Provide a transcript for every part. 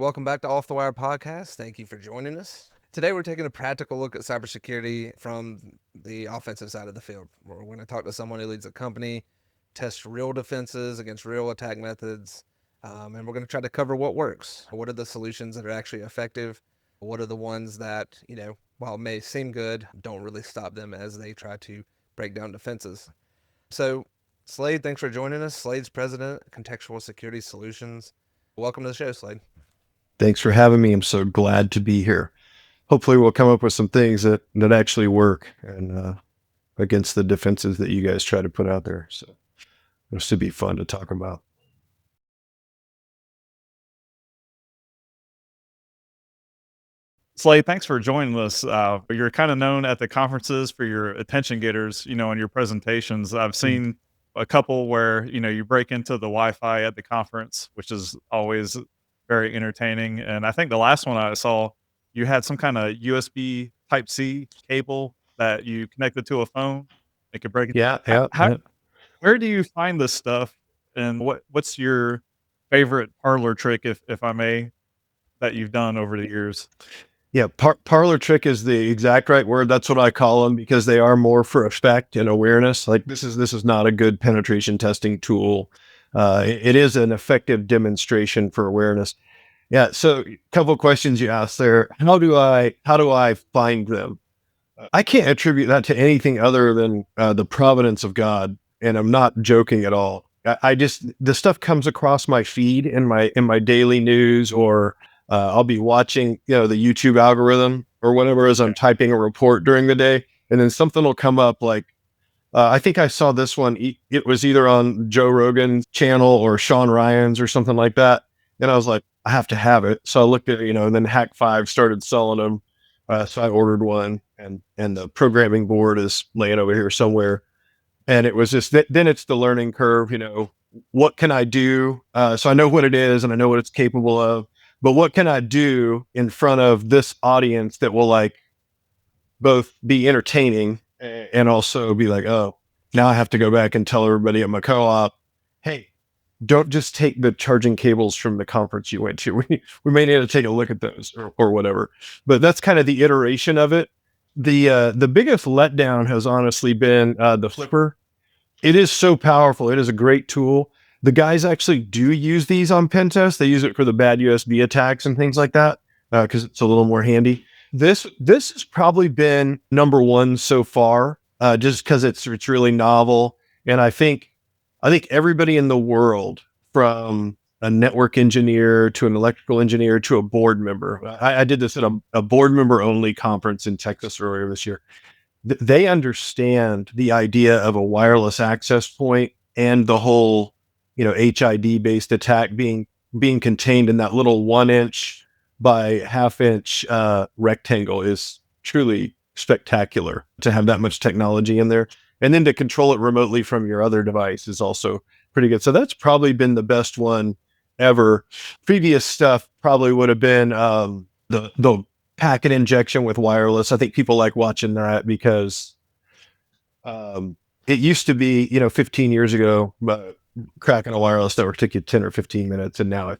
Welcome back to Off the Wire Podcast. Thank you for joining us. Today, we're taking a practical look at cybersecurity from the offensive side of the field. We're going to talk to someone who leads a company, test real defenses against real attack methods, and we're going to try to cover what works. What are the solutions that are actually effective? What are the ones that, while it may seem good, don't really stop them as they try to break down defenses? So, Slade, thanks for joining us. Slade's president, Contextual Security Solutions. Welcome to the show, Slade. Thanks for having me. I'm so glad to be here. Hopefully we'll come up with some things that actually work and against the defenses that you guys try to put out there. So it should be fun to talk about. Slade, thanks for joining us. You're kind of known at the conferences for your attention getters, in your presentations. I've seen a couple where, you break into the Wi-Fi at the conference, which is always very entertaining. And I think the last one I saw, you had some kind of USB Type-C cable that you connected to a phone. It could break it. Yeah. Where do you find this stuff? And what's your favorite parlor trick, if I may, that you've done over the years? Yeah, parlor trick is the exact right word. That's what I call them because they are more for effect and awareness. Like this is not a good penetration testing tool. It is an effective demonstration for awareness. Yeah. So a couple of questions you asked there. How do I find them? I can't attribute that to anything other than the providence of God, and I'm not joking at all. I just the stuff comes across my feed in my daily news, or I'll be watching the YouTube algorithm or whatever as I'm typing a report during the day, and then something will come up like I think I saw this one. It was either on Joe Rogan's channel or Sean Ryan's or something like that, and I was like, I have to have it. So I looked at and then Hack5 started selling them. So I ordered one, and the programming board is laying over here somewhere. And it was just then it's the learning curve. What can I do? So I know what it is and I know what it's capable of, but what can I do in front of this audience that will like both be entertaining and also be like, oh, now I have to go back and tell everybody at my co-op, hey, don't just take the charging cables from the conference you went to. We may need to take a look at those or whatever. But that's kind of the iteration of it. The biggest letdown has honestly been the flipper. It is so powerful. It is a great tool. The guys actually do use these on pen tests. They use it for the bad USB attacks and things like that because it's a little more handy. This has probably been number one so far, just because it's really novel, and I think everybody in the world, from a network engineer to an electrical engineer to a board member. I did this at a board member only conference in Texas earlier this year. They understand the idea of a wireless access point and the whole, HID based attack being contained in that little 1-inch by 1/2-inch rectangle is truly spectacular to have that much technology in there. And then to control it remotely from your other device is also pretty good. So that's probably been the best one ever. Previous stuff probably would have been the packet injection with wireless. I think people like watching that because it used to be, 15 years ago, cracking a wireless network took you 10 or 15 minutes, and now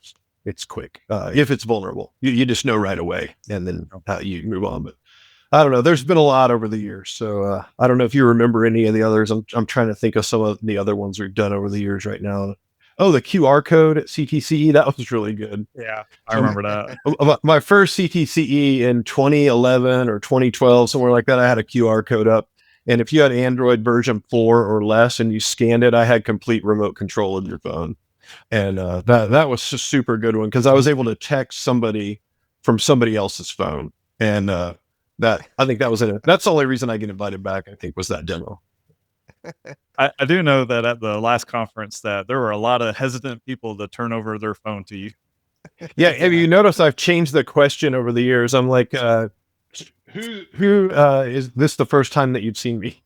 it's quick. If it's vulnerable, you just know right away, and then you move on. But I don't know. There's been a lot over the years. So I don't know if you remember any of the others. I'm trying to think of some of the other ones we've done over the years right now. Oh, the QR code at CTCE. That was really good. Yeah, I remember that. My first CTCE in 2011 or 2012, somewhere like that, I had a QR code up. And if you had Android version 4 or less and you scanned it, I had complete remote control of your phone. And that was a super good one because I was able to text somebody from somebody else's phone. And I think that was it. That's the only reason I get invited back, I think, was that demo. I do know that at the last conference that there were a lot of hesitant people to turn over their phone to you. Yeah. Have you noticed I've changed the question over the years? I'm like, who is this the first time that you've seen me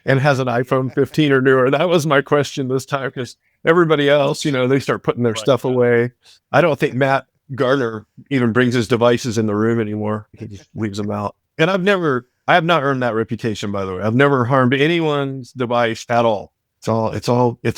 and has an iPhone 15 or newer? That was my question this time because everybody else, they start putting their stuff away. I don't think Matt Gardner even brings his devices in the room anymore. He just leaves them out. And I have not earned that reputation, by the way. I've never harmed anyone's device at all. It's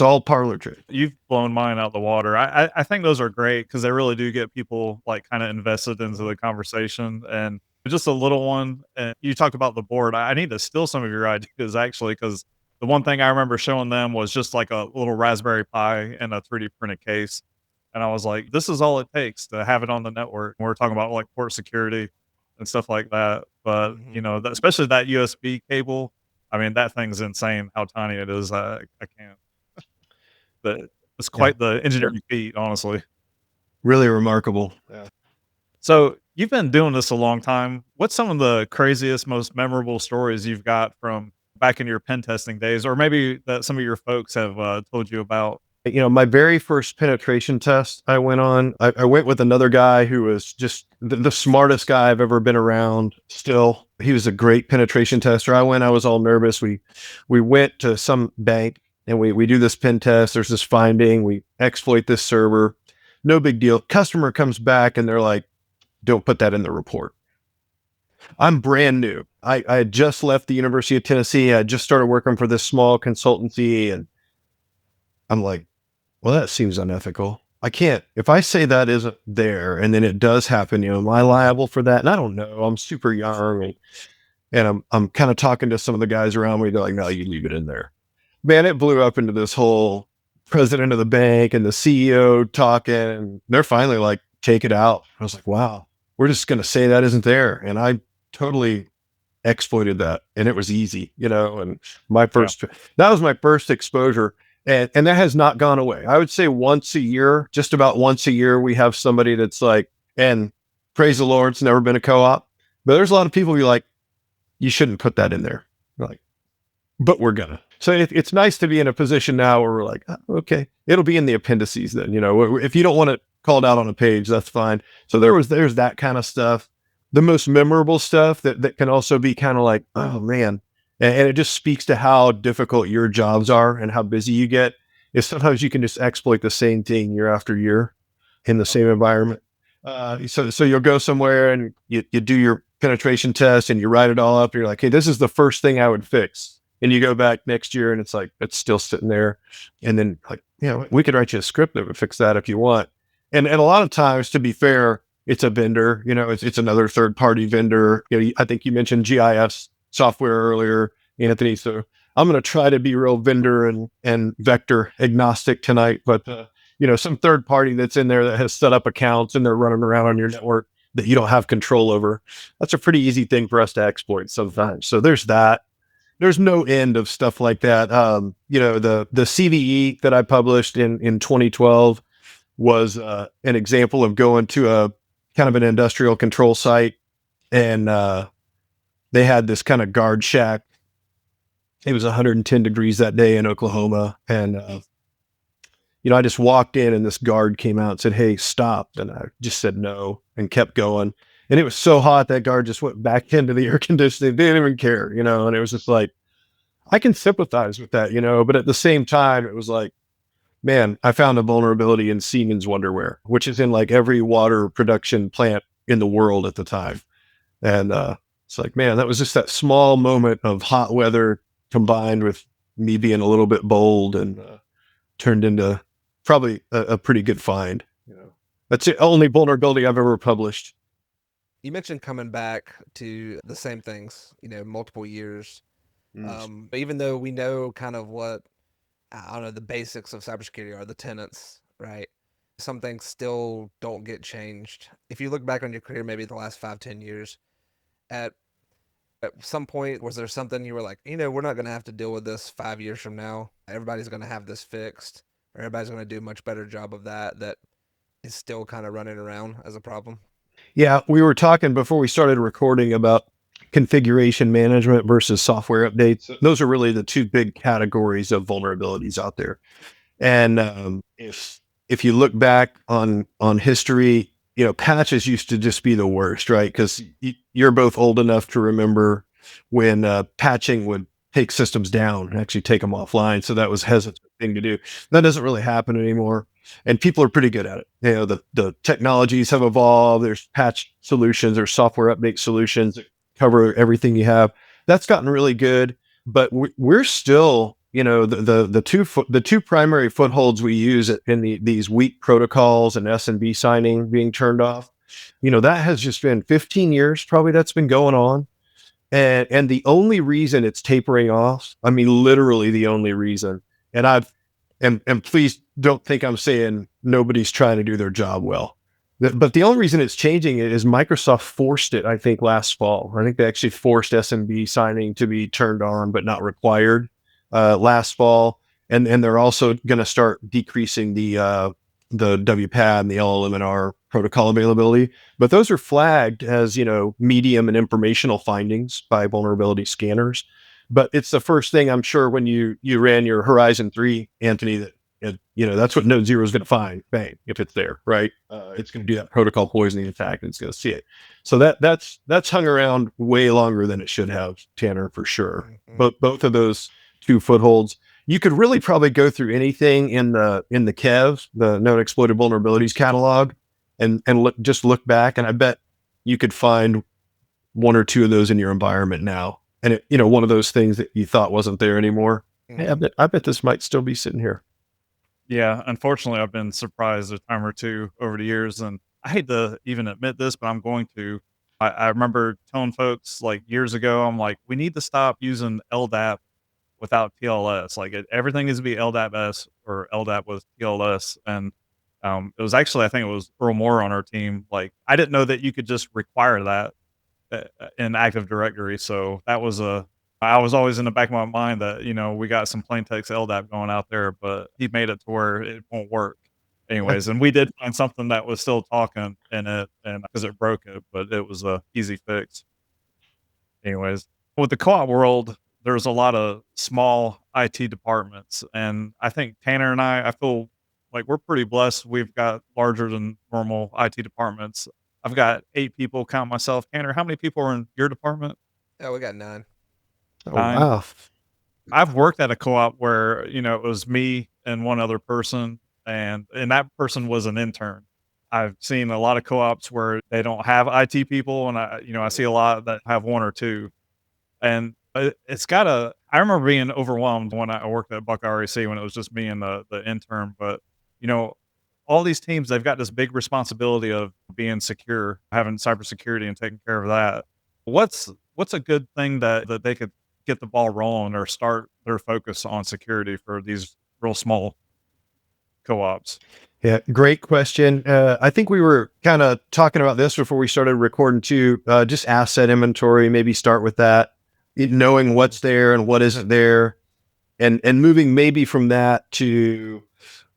all parlor trick. You've blown mine out the water. I think those are great because they really do get people like kind of invested into the conversation. And just a little one. And you talked about the board. I need to steal some of your ideas actually, because the one thing I remember showing them was just like a little Raspberry Pi and a 3D printed case. And I was like, this is all it takes to have it on the network. We're talking about like port security and stuff like that. But, especially that USB cable. I mean, that thing's insane how tiny it is. I can't. But it's Yeah. quite the engineering feat, honestly. Really remarkable. Yeah. So you've been doing this a long time. What's some of the craziest, most memorable stories you've got from back in your pen testing days, or maybe that some of your folks have told you about? My very first penetration test I went on, I went with another guy who was just the smartest guy I've ever been around. Still, he was a great penetration tester. I was all nervous. We went to some bank and we do this pen test. There's this finding. We exploit this server. No big deal. Customer comes back and they're like, don't put that in the report. I'm brand new. I had just left the University of Tennessee. I just started working for this small consultancy, and I'm like, well, that seems unethical. I can't, if I say that isn't there and then it does happen, am I liable for that? And I don't know. I'm super young, and I'm kind of talking to some of the guys around me. They're like, no, you leave it in there. Man, it blew up into this whole president of the bank and the CEO talking, and they're finally like, take it out. I was like, wow, we're just going to say that isn't there. And I totally exploited that, and it was easy, and that was my first exposure. And that has not gone away. I would say just about once a year, we have somebody that's like, and praise the Lord, it's never been a co-op. But there's a lot of people who are like, you shouldn't put that in there. We're like, but we're gonna. So it's nice to be in a position now where we're like, oh, okay, it'll be in the appendices then. If you don't want it called out on a page, that's fine. So there's that kind of stuff. The most memorable stuff that can also be kind of like, oh man. And it just speaks to how difficult your jobs are and how busy you get, is sometimes you can just exploit the same thing year after year in the same environment. So you'll go somewhere and you do your penetration test and you write it all up. And you're like, hey, this is the first thing I would fix. And you go back next year and it's like, it's still sitting there. And then like, we could write you a script that would fix that if you want. And a lot of times, to be fair, it's a vendor, it's another third party vendor. I think you mentioned GIS software earlier, Anthony. So I'm going to try to be real vendor and vector agnostic tonight, but some third party that's in there that has set up accounts and they're running around on your network that you don't have control over. That's a pretty easy thing for us to exploit sometimes. So there's that. There's no end of stuff like that. The CVE that I published in 2012 was an example of going to a kind of an industrial control site, and they had this kind of guard shack. It was 110 degrees that day in Oklahoma. And, I just walked in and this guard came out and said, hey, stop. And I just said no and kept going. And it was so hot, that guard just went back into the air conditioning. They didn't even care, and it was just like, I can sympathize with that, but at the same time, it was like, man, I found a vulnerability in Siemens Wonderware, which is in like every water production plant in the world at the time. And, it's like, man, that was just that small moment of hot weather combined with me being a little bit bold, and turned into probably a pretty good find. That's the only vulnerability I've ever published. You mentioned coming back to the same things, multiple years. But even though we know kind of what, I don't know, the basics of cybersecurity are, the tenets, right? Some things still don't get changed. If you look back on your career, maybe the last 5-10 years, at some point, was there something you were like, we're not going to have to deal with this 5 years from now. Everybody's going to have this fixed, or everybody's going to do a much better job of that is still kind of running around as a problem? Yeah, we were talking before we started recording about configuration management versus software updates. Those are really the two big categories of vulnerabilities out there. And if you look back on history, patches used to just be the worst, right? Because you're both old enough to remember when patching would take systems down and actually take them offline. So that was a hesitant thing to do. That doesn't really happen anymore. And people are pretty good at it. The technologies have evolved. There's patch solutions or software update solutions that cover everything you have. That's gotten really good, but we're still the two primary footholds we use in these weak protocols and S&B signing being turned off, that has just been 15 years probably that's been going on. And the only reason it's tapering off, I mean, literally the only reason, and please don't think I'm saying nobody's trying to do their job well, but the only reason it's changing it is Microsoft forced it, I think, last fall. I think they actually forced SMB signing to be turned on, but not required last fall. And they're also going to start decreasing the WPAD and the LLM&R protocol availability. But those are flagged as, medium and informational findings by vulnerability scanners. But it's the first thing, I'm sure, when you ran your Horizon 3, Anthony, that that's what Node 0 is going to find. Bang, if it's there, right? It's going to do that protocol poisoning attack, and it's going to see it. So that's hung around way longer than it should have, Tanner, for sure. But both of those two footholds, you could really probably go through anything in the KEV, the known exploited vulnerabilities catalog, and look back, and I bet you could find one or two of those in your environment now. And one of those things that you thought wasn't there anymore. Hey, I bet this might still be sitting here. Yeah, unfortunately, I've been surprised a time or two over the years, and I hate to even admit this, but I'm going to. I remember telling folks like years ago, I'm like, we need to stop using LDAP without TLS. Like everything needs to be LDAP-S or LDAP with TLS. And it was actually, I think it was Earl Moore on our team. Like I didn't know that you could just require that in Active Directory. So that was I was always in the back of my mind that, we got some plain text LDAP going out there, but he made it to where it won't work anyways. And we did find something that was still talking in it, and because it broke it, but it was a easy fix. Anyways, with the co-op world, there's a lot of small IT departments, and I think Tanner and I feel like we're pretty blessed. We've got larger than normal IT departments. I've got 8 people, count myself. Tanner, how many people are in your department? Yeah, we got 9. Oh, 9. wow. I've worked at a co-op where, it was me and one other person, and that person was an intern. I've seen a lot of co-ops where they don't have IT people, and I see a lot that have 1 or 2. And it's gotta I remember being overwhelmed when I worked at Buckeye REC when it was just me and the intern, but, all these teams, they've got this big responsibility of being secure, having cybersecurity and taking care of that. What's a good thing that they could get the ball rolling or start their focus on security for these real small co-ops? Yeah, great question. I think we were kind of talking about this before we started recording too. Just asset inventory, maybe start with that, knowing what's there and what isn't there, and moving maybe from that to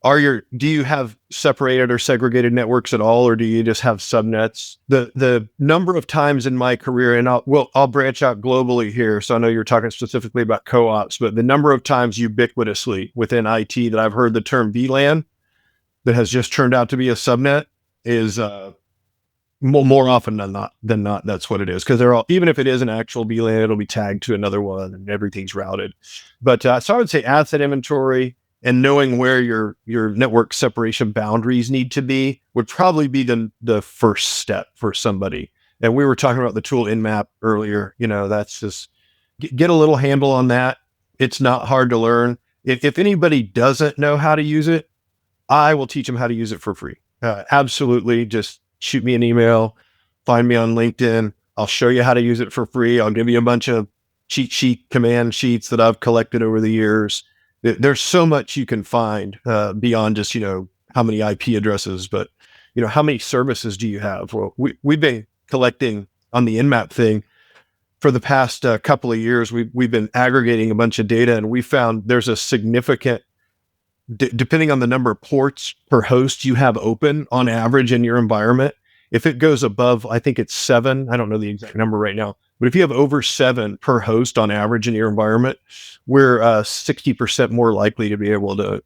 do you have separated or segregated networks at all, or do you just have subnets? The number of times in my career, and I'll branch out globally here, so I know you're talking specifically about co-ops, but the number of times ubiquitously within IT that I've heard the term VLAN that has just turned out to be a subnet is more often than not that's what it is, because they're all, even if it is an actual VLAN, it'll be tagged to another one and everything's routed. But so I would say asset inventory and knowing where your network separation boundaries need to be would probably be the first step for somebody. And we were talking about the tool Nmap earlier. That's just get a little handle on that. It's not hard to learn. If anybody doesn't know how to use it, I will teach them how to use it for free. Absolutely. Just shoot me an email, find me on LinkedIn. I'll show you how to use it for free. I'll give you a bunch of cheat sheet command sheets that I've collected over the years. There's so much you can find beyond just, how many IP addresses, but, how many services do you have? Well, we've been collecting on the Nmap thing for the past couple of years. We've been aggregating a bunch of data, and we found there's a significant, depending on the number of ports per host you have open on average in your environment. If it goes above, I think it's 7, I don't know the exact number right now, but if you have over 7 per host on average in your environment, we're 60% more likely to be able to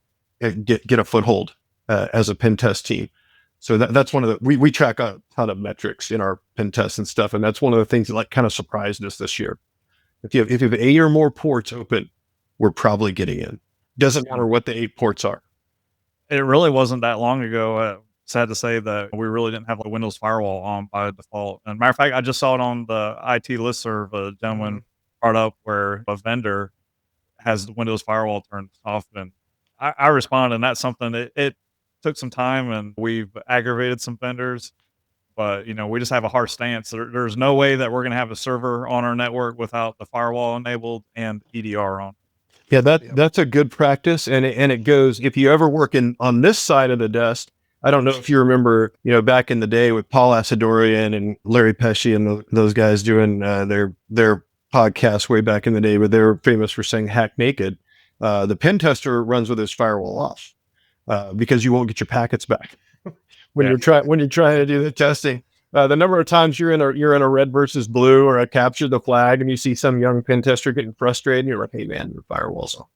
get a foothold as a pen test team. So that's one of the, we track a ton of metrics in our pen tests and stuff. And that's one of the things that kind of surprised us this year. If you have 8 or more ports open, we're probably getting in. Doesn't matter what the 8 ports are. It really wasn't that long ago. Sad to say that we really didn't have a Windows firewall on by default. And matter of fact, I just saw it on the IT listserv, a gentleman brought up where a vendor has the Windows firewall turned off. And I responded, and that's something that it took some time, and we've aggravated some vendors. But we just have a hard stance. There's no way that we're going to have a server on our network without the firewall enabled and EDR on. Yeah, Yep. that's a good practice, and it goes. If you ever work on this side of the desk, I don't know if you remember, back in the day with Paul Asadorian and Larry Pesci and those guys doing their podcast way back in the day, where they were famous for saying "hack naked." The pen tester runs with his firewall off because you won't get your packets back when you're trying to do the testing. The number of times you're in a red versus blue or a capture the flag, and you see some young pen tester getting frustrated, and you're like, "Hey man, your firewall's off."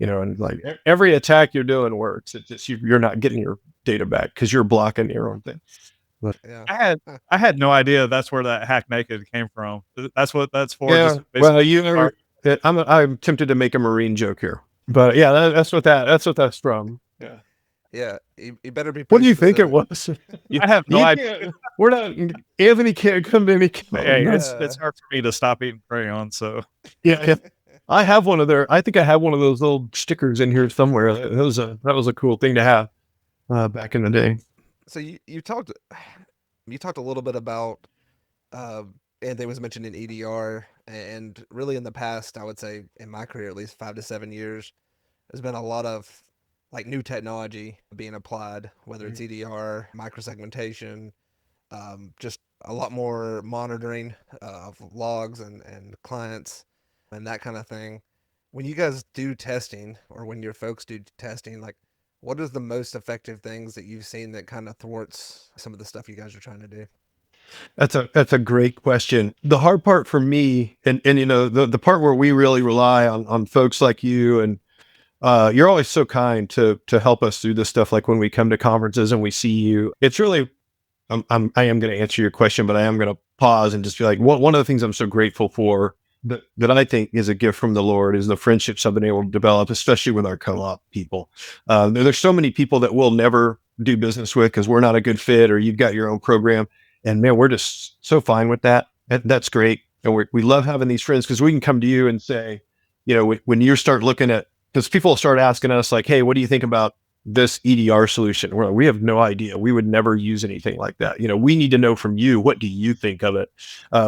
And like every attack you're doing works. It's just you're not getting your data back because you're blocking your own thing. But Yeah. I had no idea that's where that hack naked came from. That's what that's for. yeah, well, I'm tempted to make a Marine joke here, but yeah, that's what that's from. Yeah. Yeah, you better be. What do you pretty think it specific. was? I have no idea. We're not. Anthony can't come to me. Hey, it's hard for me to stop eating crayon. So Yeah. I have one of I think I have one of those little stickers in here somewhere. That was a cool thing to have back in the day. So you talked a little bit about and they was mentioning EDR, and really in the past, I would say in my career at least 5 to 7 years, there's been a lot of like new technology being applied, whether it's EDR, microsegmentation, just a lot more monitoring of logs and clients and that kind of thing. When you guys do testing, or when your folks do testing, like what is the most effective things that you've seen that kind of thwarts some of the stuff you guys are trying to do? That's a great question. The hard part for me, and the part where we really rely on folks like you, and you're always so kind to help us do this stuff. Like when we come to conferences and we see you, it's really I am going to answer your question, but I am going to pause and just be like, one of the things I'm so grateful for that I think is a gift from the Lord is the friendships I've been able to develop, especially with our co-op people. There's so many people that we'll never do business with because we're not a good fit, or you've got your own program, and man, we're just so fine with that. That's great, and we love having these friends because we can come to you and say, when you start looking at, because people start asking us like, "Hey, what do you think about this EDR solution?" We have no idea. We would never use anything like that. We need to know from you, what do you think of it?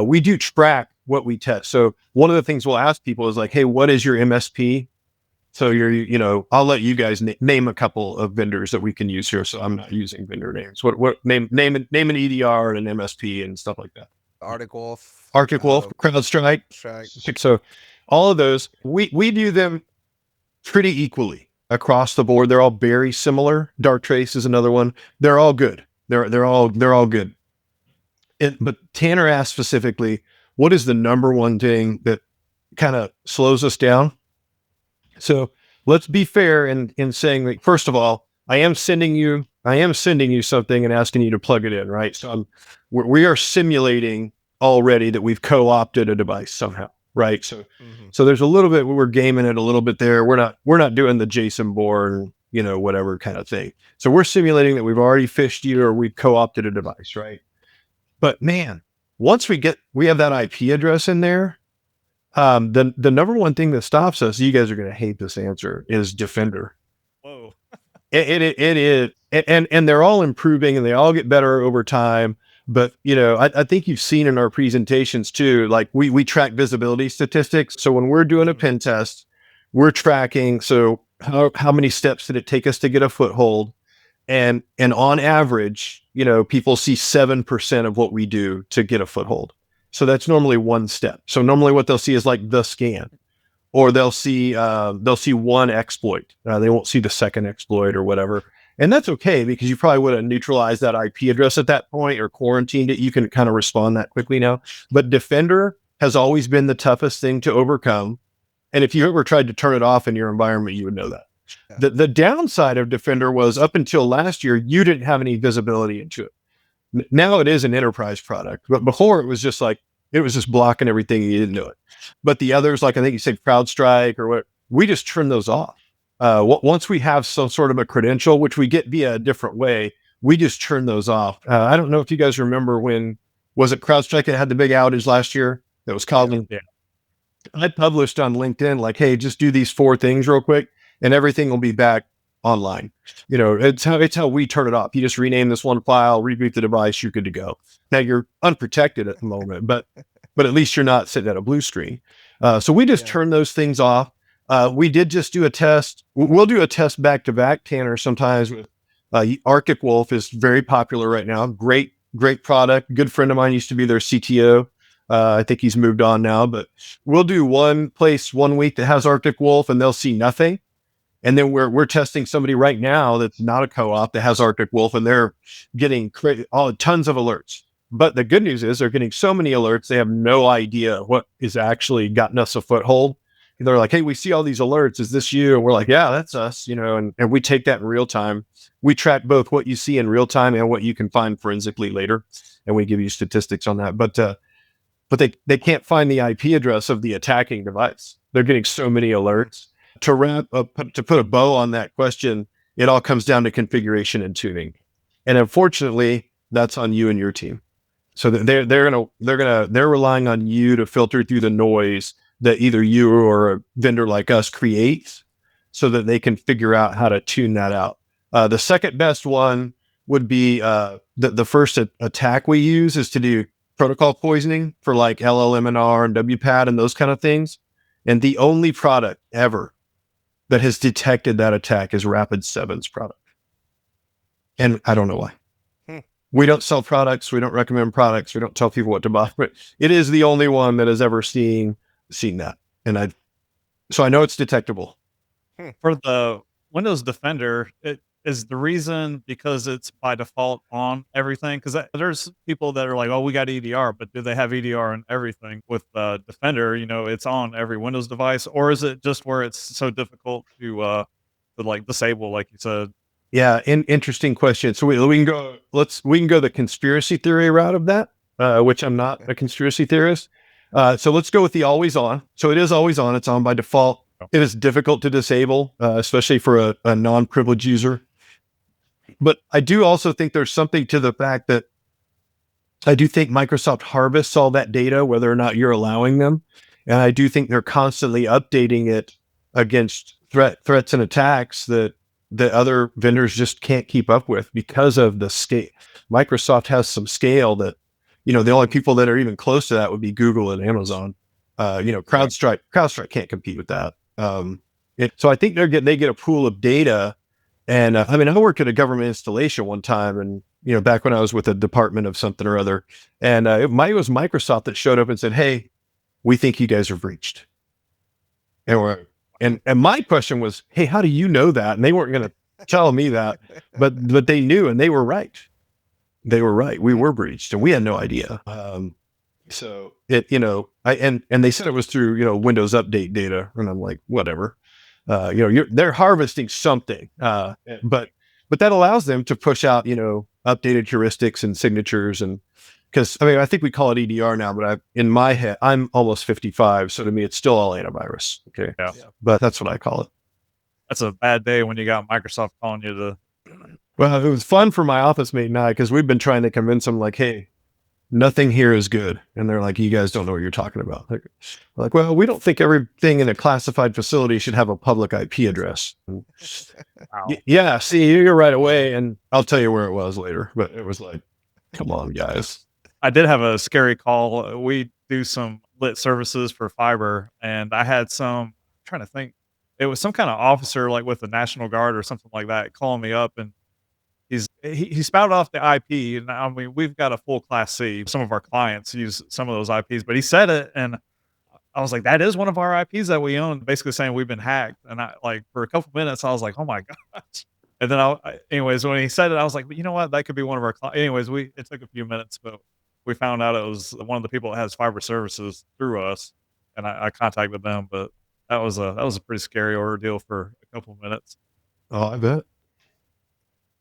We do track what we test. So one of the things we'll ask people is like, "Hey, what is your MSP?" So I'll let you guys name a couple of vendors that we can use here. So I'm not using vendor names. What name an EDR and an MSP and stuff like that. Arctic Wolf, CrowdStrike. So all of those, we do them pretty equally across the board. They're all very similar. Darktrace is another one. They're all good. They're all good. But Tanner asked specifically, what is the number one thing that kind of slows us down? So let's be fair in saying that, first of all, I am sending you something and asking you to plug it in, right? So we are simulating already that we've co-opted a device somehow, right? So there's a little bit, we're gaming it a little bit there. We're not doing the Jason Bourne, whatever kind of thing. So we're simulating that we've already phished you or we've co-opted a device, right? But man, once we have that IP address in there, the number one thing that stops us, you guys are going to hate this answer, is Defender. Whoa. It is, and they're all improving and they all get better over time. But I think you've seen in our presentations too, like we track visibility statistics. So when we're doing a pen test, we're tracking. So how many steps did it take us to get a foothold? And on average, people see 7% of what we do to get a foothold. So that's normally one step. So normally what they'll see is like the scan, or they'll see one exploit. They won't see the second exploit or whatever. And that's okay, because you probably would have neutralized that IP address at that point or quarantined it. You can kind of respond that quickly now. But Defender has always been the toughest thing to overcome. And if you ever tried to turn it off in your environment, you would know that. Yeah. The downside of Defender was, up until last year, you didn't have any visibility into it. Now it is an enterprise product, but before it was just blocking everything, and you didn't know it. But the others, like I think you said CrowdStrike or what, we just turn those off. Once we have some sort of a credential, which we get via a different way, we just turn those off. I don't know if you guys remember, when was it CrowdStrike that had the big outage last year that was causing I published on LinkedIn, like, hey, just do these 4 things real quick and everything will be back online. It's how we turn it off. You just rename this one file, reboot the device, you're good to go. Now you're unprotected at the moment, but at least you're not sitting at a blue screen. So we just turn those things off. We did just do a test. We'll do a test back to back, Tanner, sometimes with Arctic Wolf is very popular right now. Great product. Good friend of mine used to be their CTO. I think he's moved on now, but we'll do one place 1 week that has Arctic Wolf and they'll see nothing. And then we're testing somebody right now that's not a co-op that has Arctic Wolf, and they're getting tons of alerts. But the good news is they're getting so many alerts, they have no idea what is actually gotten us a foothold. And they're like, hey, we see all these alerts. Is this you? And we're like, yeah, that's us, and we take that in real time. We track both what you see in real time and what you can find forensically later. And we give you statistics on that. But they can't find the IP address of the attacking device. They're getting so many alerts. To put a bow on that question, it all comes down to configuration and tuning. And unfortunately, that's on you and your team. So they're relying on you to filter through the noise that either you or a vendor like us creates so that they can figure out how to tune that out. The second best one would be the first attack we use is to do protocol poisoning for like LLMNR and WPAT and those kind of things. And the only product ever that has detected that attack is Rapid7's product. And I don't know why. We don't sell products. We don't recommend products. We don't tell people what to buy, but it is the only one that has ever seen that. And so I know it's detectable. For the Windows Defender, it is the reason because it's by default on everything. Because there's people that are like, "Oh, we got EDR," but do they have EDR on everything? With Defender, it's on every Windows device, or is it just where it's so difficult to like disable, like you said? Yeah, interesting question. So we can go the conspiracy theory route of that, which I'm not a conspiracy theorist. So let's go with the always on. So it is always on. It's on by default. It is difficult to disable, especially for a non-privileged user. But I do also think there's something to the fact that I do think Microsoft harvests all that data, whether or not you're allowing them. And I do think they're constantly updating it against threats and attacks that other vendors just can't keep up with because of the scale. Microsoft has some scale that, the only people that are even close to that would be Google and Amazon. CrowdStrike can't compete with that. So I think they get a pool of data. And I worked at a government installation one time, and back when I was with a department of something or other, and it was Microsoft that showed up and said, "Hey, we think you guys are breached." And my question was, "Hey, how do you know that?" And they weren't going to tell me that, but they knew, and they were right. They were right. We were breached, and we had no idea. So it, and they said it was through Windows Update data, and I'm like, whatever. They're harvesting something, but that allows them to push out, updated heuristics and signatures. And because I think we call it EDR now, but in my head, I'm almost 55. So to me, it's still all antivirus. Okay. Yeah. But that's what I call it. That's a bad day when you got Microsoft calling you to. Well, it was fun for my office mate and I, because we've been trying to convince them, like, hey, nothing here is good. And they're like, you guys don't know what you're talking about. Like, well, we don't think everything in a classified facility should have a public IP address. Wow. Yeah, see, you're right away. And I'll tell you where it was later. But it was like, come on, guys. I did have a scary call. We do some lit services for fiber, and I had I'm trying to think, it was some kind of officer, like with the National Guard or something like that, calling me up, and he spouted off the IP. And we've got a full Class C. Some of our clients use some of those IPs, but he said it, and I was like, that is one of our IPs that we own, basically saying we've been hacked. And I, like, for a couple minutes, I was like, oh my gosh. And then anyways, when he said it, I was like, but you know what? That could be one of our clients. Anyways, it took a few minutes, but we found out it was one of the people that has fiber services through us. And I contacted them, but that was a pretty scary ordeal for a couple of minutes. Oh, I bet.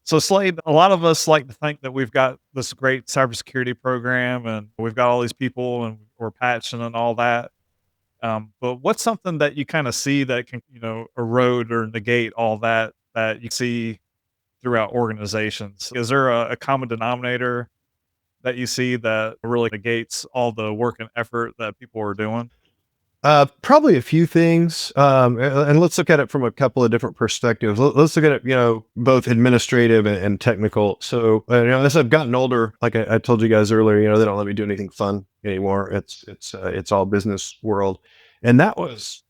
So Slade, a lot of us like to think that we've got this great cybersecurity program and we've got all these people and we're patching and all that. But what's something that you kind of see that can, erode or negate all that you see throughout organizations? Is there a common denominator that you see that really negates all the work and effort that people are doing? Probably a few things, and let's look at it from a couple of different perspectives. Let's look at it, both administrative and technical. So, as I've gotten older, like I told you guys earlier, they don't let me do anything fun anymore. It's all business world, and that was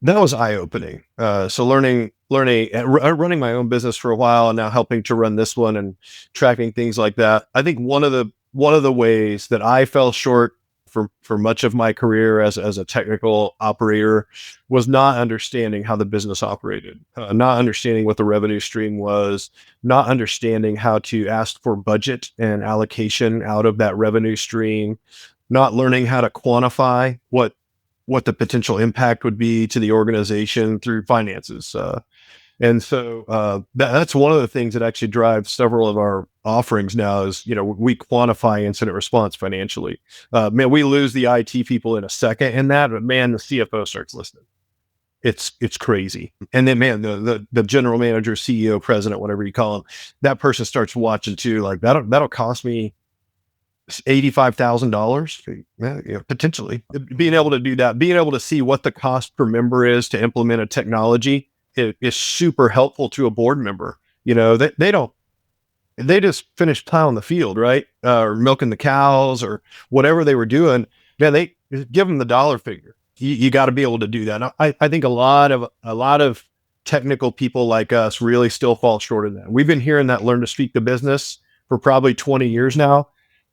eye opening. So running my own business for a while, and now helping to run this one and tracking things like that. I think one of the ways that I fell short for much of my career as a technical operator was not understanding how the business operated, not understanding what the revenue stream was, not understanding how to ask for budget and allocation out of that revenue stream, not learning how to quantify what the potential impact would be to the organization through finances. And so that's one of the things that actually drives several of our offerings now is, we quantify incident response financially. Man, we lose the IT people in a second in that, but man, the CFO starts listening. It's crazy. And then, man, the general manager, CEO, president, whatever you call them, that person starts watching too. Like that'll cost me $85,000, potentially. Being able to do that, being able to see what the cost per member is to implement a technology is super helpful to a board member. They just finished plowing the field, right? Or milking the cows or whatever they were doing. Man, they give them the dollar figure. You got to be able to do that. I think a lot of technical people like us really still fall short of that. We've been hearing that learn to speak the business for probably 20 years now.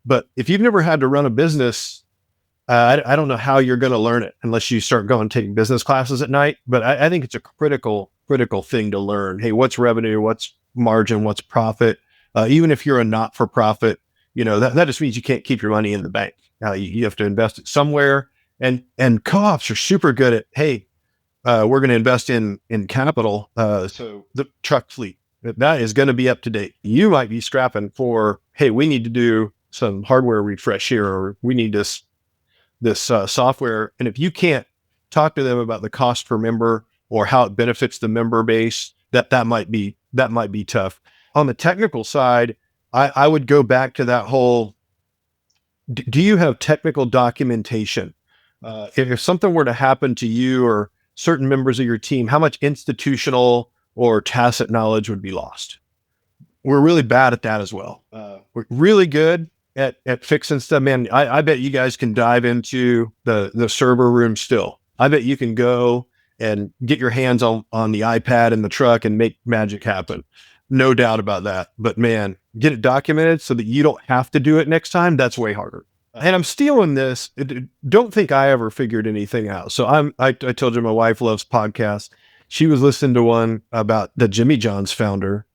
But if you've never had to run a business, I don't know how you're going to learn it unless you start going taking business classes at night. But I think it's a critical thing to learn. Hey, what's revenue? What's margin? What's profit? Even if you're a not-for-profit, that just means you can't keep your money in the bank. You have to invest it somewhere. And co-ops are super good at, hey, we're going to invest in capital. So the truck fleet, that is going to be up to date. You might be scrapping for, hey, we need to do some hardware refresh here, or we need this software. And if you can't talk to them about the cost per member or how it benefits the member base, that might be tough. On the technical side, I would go back to that whole, do you have technical documentation? If something were to happen to you or certain members of your team, how much institutional or tacit knowledge would be lost? We're really bad at that as well. We're really good at fixing stuff. Man, I bet you guys can dive into the server room still. I bet you can go and get your hands on the iPad in the truck and make magic happen. No doubt about that. But man, get it documented so that you don't have to do it next time. That's way harder. And I'm stealing this. Don't think I ever figured anything out. So I told you my wife loves podcasts. She was listening to one about the Jimmy John's founder.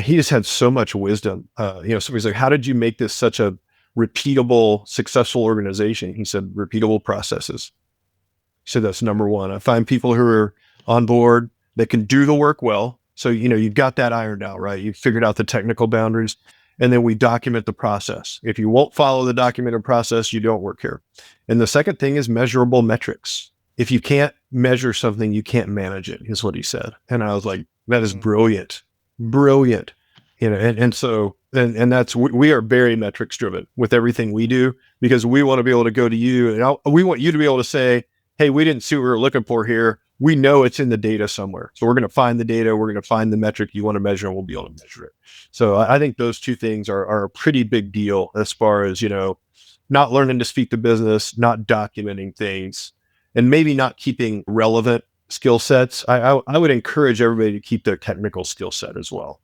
He just had so much wisdom. Somebody's like, how did you make this such a repeatable, successful organization? He said, repeatable processes. He said, that's number one. I find people who are on board that can do the work well. So, you've got that ironed out, right? You've figured out the technical boundaries, and then we document the process. If you won't follow the documented process, you don't work here. And the second thing is measurable metrics. If you can't measure something, you can't manage it, is what he said. And I was like, that is brilliant. And so that's, we are very metrics driven with everything we do, because we want to be able to go to you and we want you to be able to say, hey, we didn't see what we were looking for here. We know it's in the data somewhere. So we're going to find the data. We're going to find the metric you want to measure, and we'll be able to measure it. So I think those two things are a pretty big deal as far as, not learning to speak the business, not documenting things, and maybe not keeping relevant skill sets. I would encourage everybody to keep their technical skill set as well.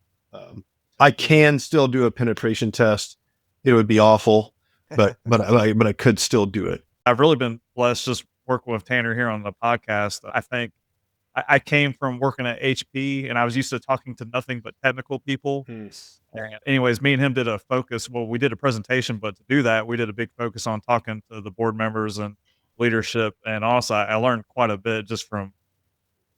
I can still do a penetration test. It would be awful, but I could still do it. I've really been blessed just working with Tanner here on the podcast. I think I came from working at HP, and I was used to talking to nothing but technical people. And anyways, me and him did a focus. Well, we did a presentation, but to do that, we did a big focus on talking to the board members and leadership. And also, I learned quite a bit just from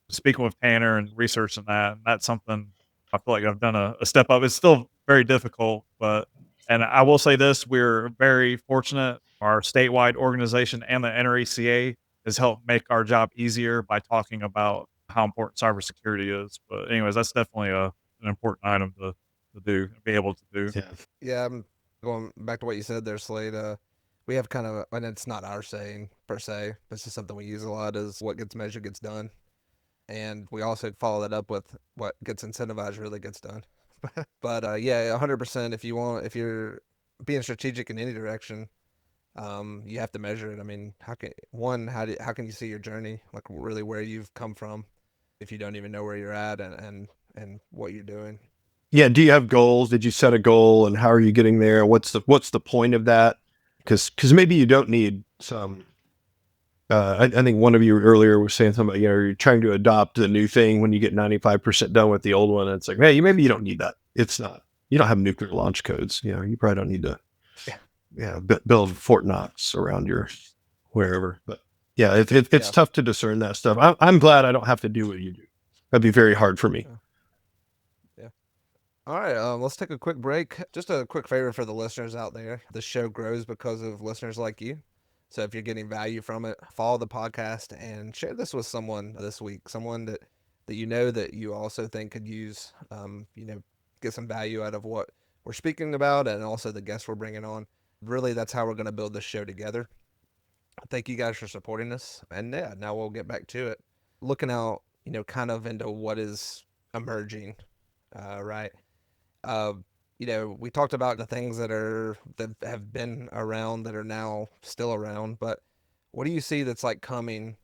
speaking with Tanner and researching that. And that's something I feel like I've done a step up. It's still very difficult, and I will say this, we're very fortunate. Our statewide organization and the NRECA has helped make our job easier by talking about how important cybersecurity is. But anyways, that's definitely an important item to do, be able to do. Yeah, I'm going back to what you said there, Slade. we have kind of, and it's not our saying per se, but it's just something we use a lot, is what gets measured gets done. And we also follow that up with what gets incentivized really gets done. But yeah, 100%. If you're being strategic in any direction, you have to measure it. I mean, how can you see your journey, like really where you've come from, if you don't even know where you're at and what you're doing? Yeah. Do you have goals? Did you set a goal, and how are you getting there? What's the point of that? Because maybe you don't need some. I think one of you earlier was saying something about, you're trying to adopt a new thing when you get 95% done with the old one. And it's like, hey, maybe you don't need that. It's not, you don't have nuclear launch codes. You probably don't need to, build Fort Knox around your wherever. But yeah, it's Yeah. tough to discern that stuff. I'm glad I don't have to do what you do. That'd be very hard for me. Yeah. All right, let's take a quick break. Just a quick favor for the listeners out there. The show grows because of listeners like you. So if you're getting value from it, follow the podcast and share this with someone this week, someone that you know that you also think could use, get some value out of what we're speaking about and also the guests we're bringing on. Really, that's how we're going to build this show together. Thank you guys for supporting us. And yeah, now we'll get back to it. Looking out, kind of into what is emerging, right? Uh, we talked about the things that have been around that are now still around, but what do you see that's like coming,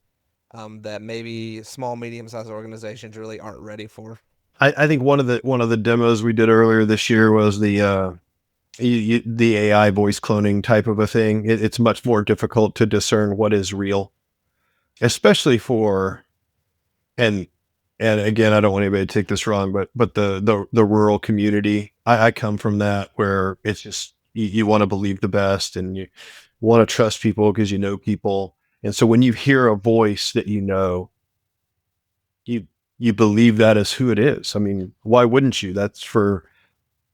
that maybe small, medium-sized organizations really aren't ready for? I think one of the demos we did earlier this year was the AI voice cloning type of a thing. It's much more difficult to discern what is real, especially for, and again, I don't want anybody to take this wrong, but the rural community. I come from that, where it's just, you want to believe the best, and you want to trust people because you know people. And so when you hear a voice that you you believe that is who it is. I mean, why wouldn't you? That's for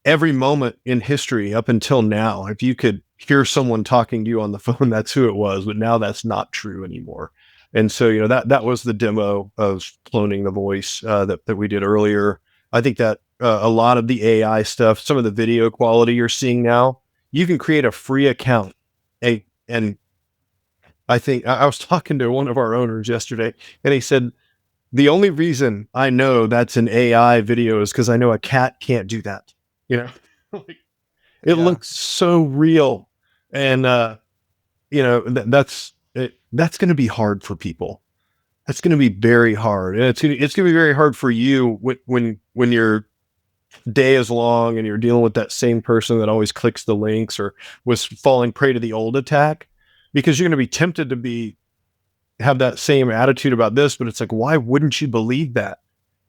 every moment in history up until now. If you could hear someone talking to you on the phone, that's who it was. But now that's not true anymore. And so, that was the demo of cloning the voice that we did earlier. I think that a lot of the AI stuff, some of the video quality you're seeing now, you can create a free account. And I think I was talking to one of our owners yesterday, and he said, the only reason I know that's an AI video is because I know a cat can't do that. You know, Like, it Yeah, looks so real, and that's going to be hard for people. That's going to be very hard, and it's going to be very hard for you when your day is long and you're dealing with that same person that always clicks the links or was falling prey to the old attack, because you're going to be tempted to have that same attitude about this. But it's like, why wouldn't you believe that?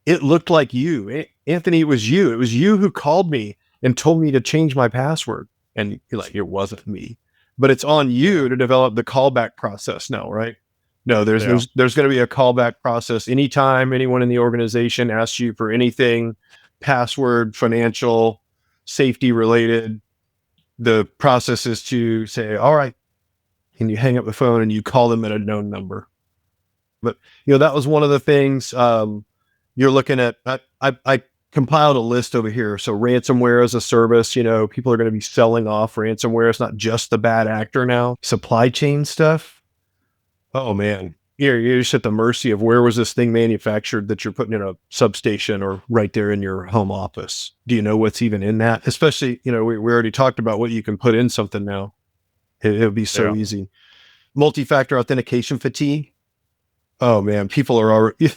It looked like you, Anthony. It was you. It was you who called me and told me to change my password. And you're like, it wasn't me, but it's on yeah, you to develop the callback process now, right? No, there's Yeah. there's going to be a callback process anytime anyone in the organization asks you for anything, password, financial, safety related. The process is to say, all right, and you hang up the phone and you call them at a known number. But that was one of the things. You're looking at. I compiled a list over here. So ransomware as a service. People are going to be selling off ransomware. It's not just the bad actor now. Supply chain stuff. Oh man, you're just at the mercy of, where was this thing manufactured that you're putting in a substation or right there in your home office? Do you know what's even in that? Especially, we already talked about what you can put in something now. It'll be so Yeah. easy. Multi-factor authentication fatigue. Oh man, people are already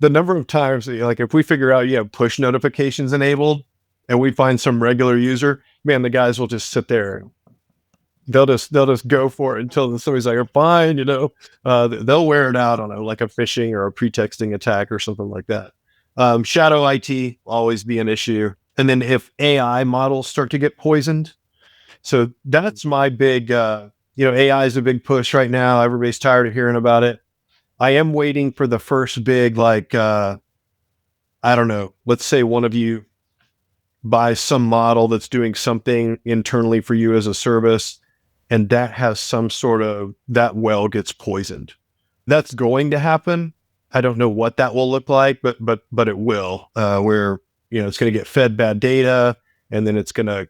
the number of times that, like, if we figure out you have push notifications enabled and we find some regular user, man, the guys will just sit there. They'll just go for it until somebody's like, fine, they'll wear it out on like a phishing or a pretexting attack or something like that. Shadow IT always be an issue. And then if AI models start to get poisoned. So that's my big, AI is a big push right now. Everybody's tired of hearing about it. I am waiting for the first big, like, I don't know, let's say one of you buys some model that's doing something internally for you as a service, and that has some sort of, that well gets poisoned. That's going to happen. I don't know what that will look like, but it will, where, it's going to get fed bad data, and then it's going to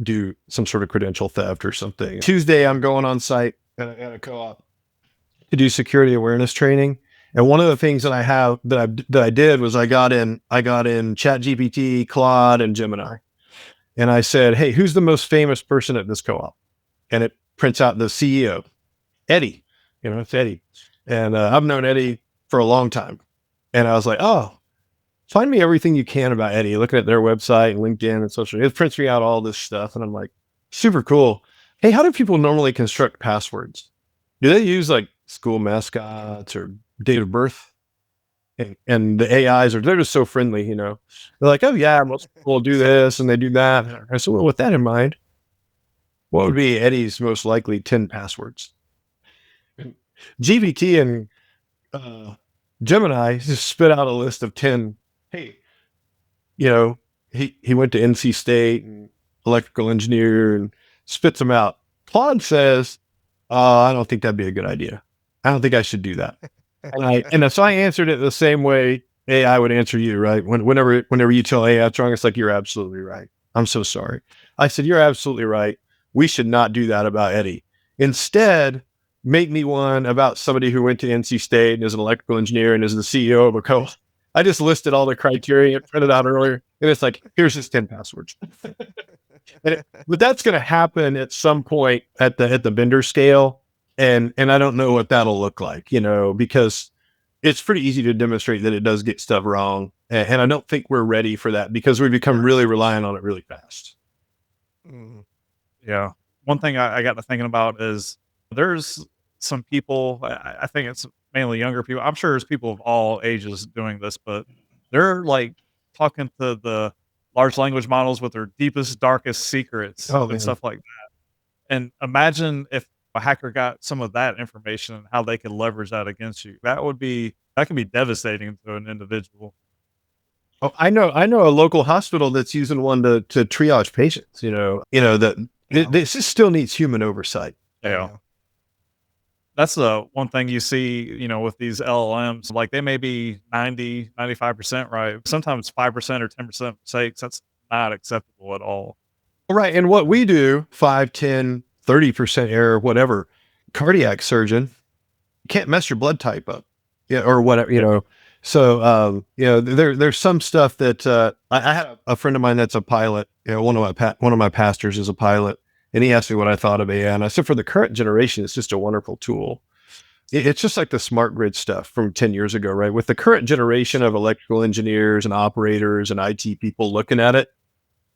do some sort of credential theft or something. Tuesday, I'm going on site at a co-op to do security awareness training. And one of the things that I did was I got in ChatGPT, Claude, and Gemini. And I said, hey, who's the most famous person at this co-op? And it prints out the CEO, Eddie. It's Eddie. And I've known Eddie for a long time. And I was like, oh, find me everything you can about Eddie. Looking at their website and LinkedIn and social, it prints me out all this stuff. And I'm like, super cool. Hey, how do people normally construct passwords? Do they use like school mascots or date of birth? And the AIs they're just so friendly, They're like, oh yeah, most people do this and they do that. I said, well, with that in mind, what would be Eddie's most likely 10 passwords? GPT and Gemini just spit out a list of 10. Hey, he went to NC State and electrical engineer and spits them out. Claude says, I don't think that'd be a good idea. I don't think I should do that. And so I answered it the same way AI would answer you, right? Whenever you tell AI it's wrong, it's like, you're absolutely right. I'm so sorry. I said, you're absolutely right. We should not do that about Eddie. Instead, make me one about somebody who went to NC State and is an electrical engineer and is the CEO of a co-op. I just listed all the criteria and printed out earlier. And it's like, here's his 10 passwords. But that's going to happen at some point at the vendor scale. And I don't know what that'll look like, because it's pretty easy to demonstrate that it does get stuff wrong. And I don't think we're ready for that because we become really reliant on it really fast. Yeah. One thing I got to thinking about is there's some people, I think it's mainly younger people. I'm sure there's people of all ages doing this, but they're like talking to the large language models with their deepest, darkest secrets and stuff like that. And imagine if a hacker got some of that information and how they could leverage that against you. That can be devastating to an individual. Oh, I know a local hospital that's using one to triage patients, this still needs human oversight. Yeah. That's the one thing you see, with these LLMs, like they may be 90, 95% right. Sometimes 5% or 10% mistakes. That's not acceptable at all. Right. And what we do, 5, 10, 30% error, whatever, cardiac surgeon can't mess your blood type up. Yeah. Or whatever, So, there's some stuff that, I had a friend of mine that's a pilot, one of my pastors is a pilot. And he asked me what I thought of AI. And I said, for the current generation, it's just a wonderful tool. It's just like the smart grid stuff from 10 years ago, right? With the current generation of electrical engineers and operators and IT people looking at it,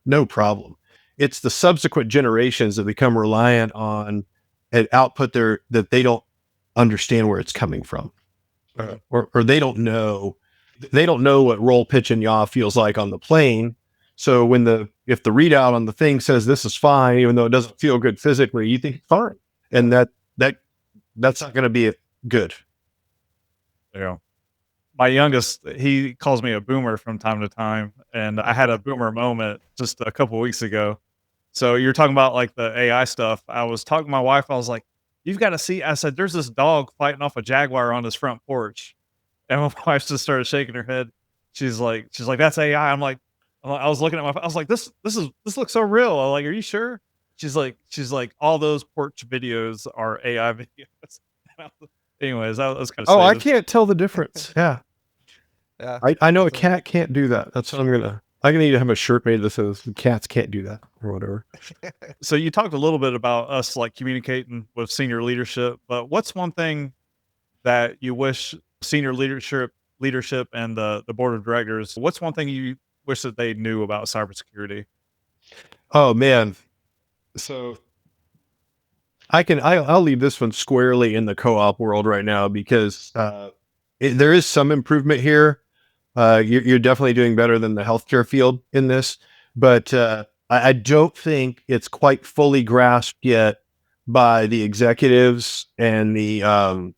no problem. It's the subsequent generations that become reliant on an output that they don't understand where it's coming from. Or they don't know what roll, pitch, and yaw feels like on the plane. So if the readout on the thing says this is fine, even though it doesn't feel good physically, you think it's fine. And that's not going to be good. Yeah. My youngest, he calls me a boomer from time to time. And I had a boomer moment just a couple weeks ago. So you're talking about like the AI stuff. I was talking to my wife. I was like, you've got to see, I said, there's this dog fighting off a jaguar on his front porch. And my wife just started shaking her head. She's like, that's AI. I was looking at I was like, this looks so real. I'm like, are you sure? She's like, all those porch videos are AI videos. Anyways, that was kind of. Oh, I can't tell the difference. Yeah. Yeah. I know a cat can't do that. That's what I'm gonna need to have a shirt made that says cats can't do that or whatever. So you talked a little bit about us like communicating with senior leadership, but what's one thing that you wish senior leadership and the board of directors, what's one thing you wish that they knew about cybersecurity? Oh man. So I'll leave this one squarely in the co-op world right now because there is some improvement here. You're definitely doing better than the healthcare field in this, but I don't think it's quite fully grasped yet by the executives and the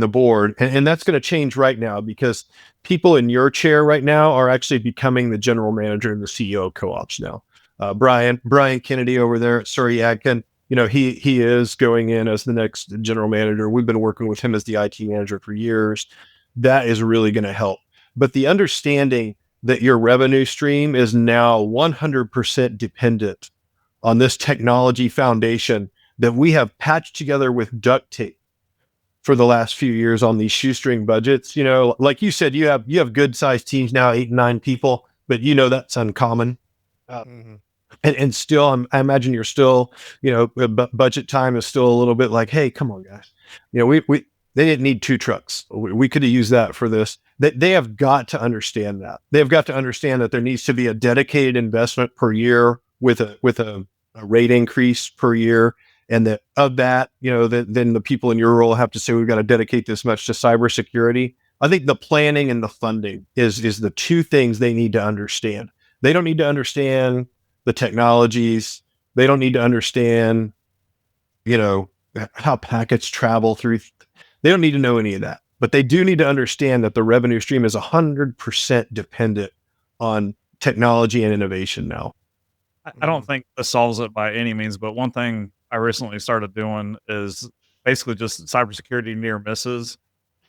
board. And that's going to change right now because people in your chair right now are actually becoming the general manager and the CEO of co-ops now. Brian Kennedy over there at Surrey Adkin, he is going in as the next general manager. We've been working with him as the IT manager for years. That is really going to help. But the understanding that your revenue stream is now 100% dependent on this technology foundation that we have patched together with duct tape for the last few years on these shoestring budgets. Like you said, you have good sized teams now, 8 and 9 people, but that's uncommon. Mm-hmm. And still, I imagine you're still, budget time is still a little bit like, hey, come on, guys. We they didn't need 2 trucks. We could have used that for this. They have got to understand that. They've got to understand that there needs to be a dedicated investment per year with a rate increase per year. And that of that, then the people in your role have to say, we've got to dedicate this much to cybersecurity. I think the planning and the funding is the 2 things they need to understand. They don't need to understand the technologies. They don't need to understand, how packets travel through. They don't need to know any of that, but they do need to understand that the revenue stream is 100% dependent on technology and innovation now. I don't think this solves it by any means, but one thing I recently started doing is basically just cybersecurity near misses.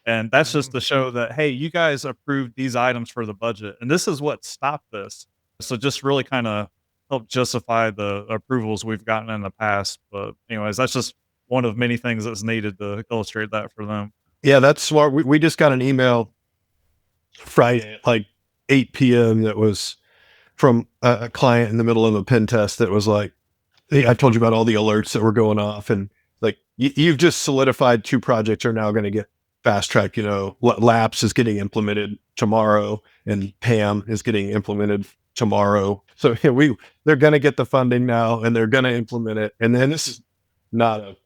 And that's just to show that, hey, you guys approved these items for the budget, and this is what stopped this. So just really kind of help justify the approvals we've gotten in the past. But anyways, that's just one of many things that's needed to illustrate that for them. Yeah, that's smart. We just got an email Friday at like 8 p.m. that was from a client in the middle of a pen test that was like, hey, I told you about all the alerts that were going off, and like you've just solidified 2 projects are now going to get fast tracked. Laps is getting implemented tomorrow, and PAM is getting implemented tomorrow. So they're going to get the funding now, and they're going to implement it. And then this is not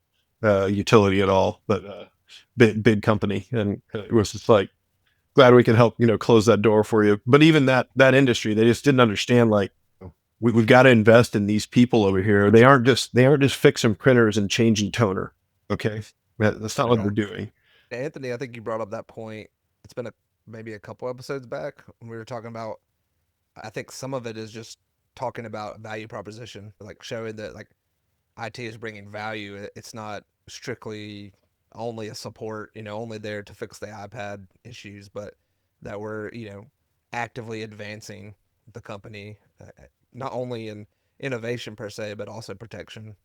a utility at all, but big company, and it was just like, glad we can help close that door for you. But even that industry, they just didn't understand, like, we've got to invest in these people over here. They aren't just fixing printers and changing toner. Okay, that's not what they're doing. Anthony, I think you brought up that point. It's been maybe a couple episodes back when we were talking about. I think some of it is just talking about value proposition, like showing that like IT is bringing value. It's not strictly only a support, only there to fix the iPad issues, but that we're, actively advancing the company, not only in innovation per se, but also protection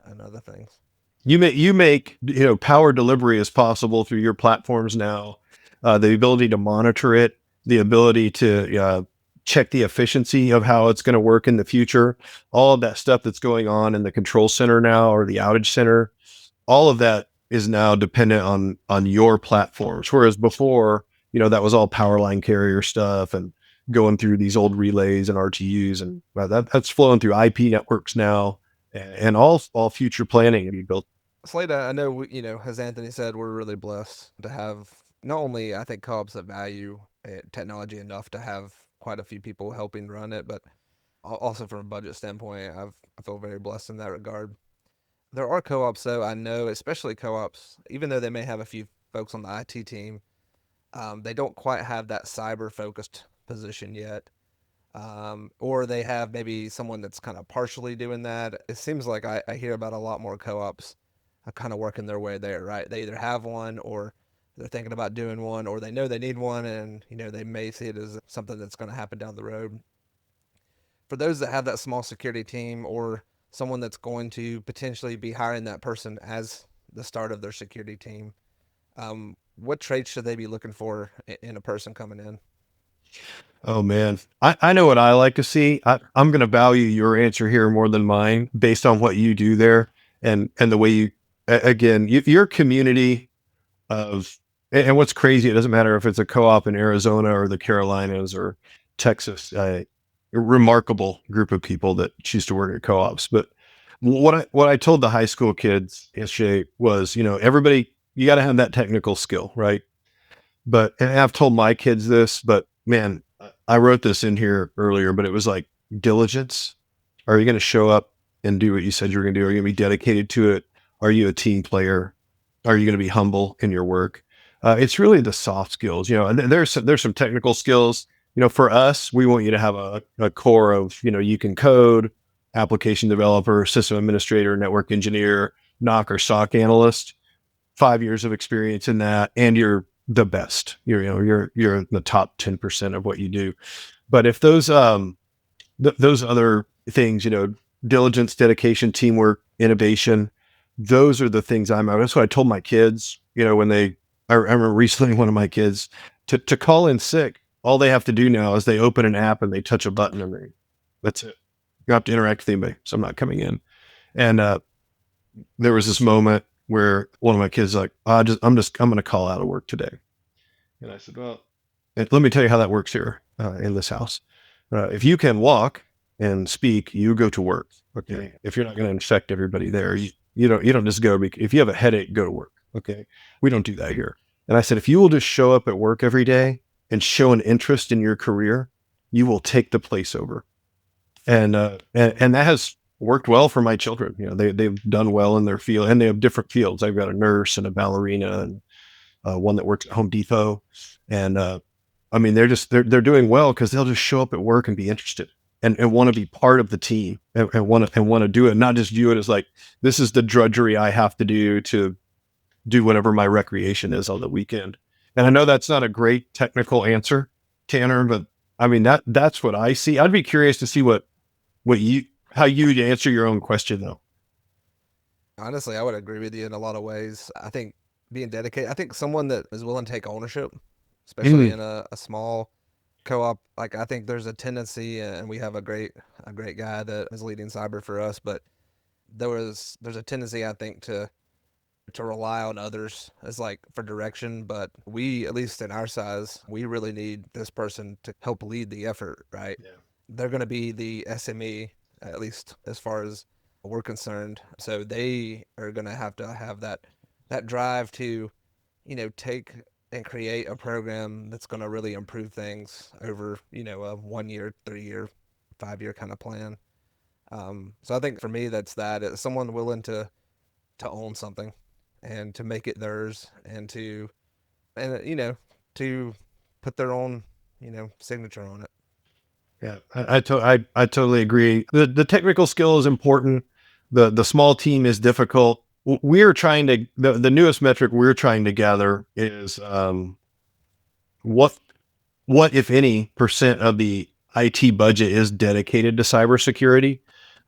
and other things. You make power delivery as possible through your platforms now. The ability to monitor it, the ability to check the efficiency of how it's going to work in the future, all of that stuff that's going on in the control center now, or the outage center, all of that is now dependent on your platforms. Whereas before, that was all power line carrier stuff and going through these old relays and RTUs, and that's flowing through IP networks now, and all future planning to be built. Slade, I know, as Anthony said, we're really blessed to have not only, I think, co-ops that value technology enough to have quite a few people helping run it, but also from a budget standpoint, I feel very blessed in that regard. There are co-ops, though, I know, especially co-ops, even though they may have a few folks on the IT team, they don't quite have that cyber-focused position yet. Or they have maybe someone that's kind of partially doing that. It seems like I hear about a lot more co-ops kind of working their way there, right? They either have one, or they're thinking about doing one, or they know they need one, and they may see it as something that's going to happen down the road. For those that have that small security team, or someone that's going to potentially be hiring that person as the start of their security team, what traits should they be looking for in a person coming in? Oh man, I know what I like to see. I'm going to value your answer here more than mine, based on what you do there, and the way you, again, your community of, and what's crazy, it doesn't matter if it's a co-op in Arizona or the Carolinas or Texas. A remarkable group of people that choose to work at co-ops. But what I told the high school kids yesterday was, everybody, you got to have that technical skill, right? But, and I've told my kids this, but man, I wrote this in here earlier, but it was like, diligence. Are you going to show up and do what you said you were going to do? Are you going to be dedicated to it? Are you a team player? Are you going to be humble in your work? It's really the soft skills, and there's some technical skills. For us, we want you to have a core of, you can code, application developer, system administrator, network engineer, NOC or SOC analyst, 5 years of experience in that, and you're the best. You're in the top 10% of what you do. But if those other things, diligence, dedication, teamwork, innovation. Those are the things that's what I told my kids, when I remember recently one of my kids to call in sick. All they have to do now is they open an app and they touch a button and that's it. You don't have to interact with anybody. So I'm not coming in. And, there was this moment where one of my kids like, I'm going to call out of work today. And I said, well, let me tell you how that works here in this house. If you can walk and speak, you go to work. Okay. If you're not going to infect everybody there, you don't just go. If you have a headache, go to work. Okay. We don't do that here. And I said, if you will just show up at work every day and show an interest in your career, you will take the place over. And that has worked well for my children. They've done well in their field, and they have different fields. I've got a nurse and a ballerina and one that works at Home Depot. And they're doing well because they'll just show up at work and be interested and want to be part of the team and want to do it, not just view it as like, this is the drudgery I have to do whatever my recreation is on the weekend. And I know that's not a great technical answer, Tanner, but I mean, that's what I see. I'd be curious to see how you would answer your own question though. Honestly, I would agree with you in a lot of ways. I think being dedicated, I think someone that is willing to take ownership, especially in a small co-op, like I think there's a tendency, and we have a great guy that is leading cyber for us, but there's a tendency, I think, to rely on others as like for direction. But we, at least in our size, we really need this person to help lead the effort, right? Yeah. They're going to be the SME, at least as far as we're concerned. So they are going to have that drive to, take and create a program that's going to really improve things over, a 1 year, 3 year, 5 year kind of plan. So I think for me, that's someone willing to own something and to make it theirs and to put their own, signature on it. Yeah, I totally agree. The technical skill is important. The small team is difficult. We're trying to the newest metric we're trying to gather is what if any percent of the IT budget is dedicated to cybersecurity.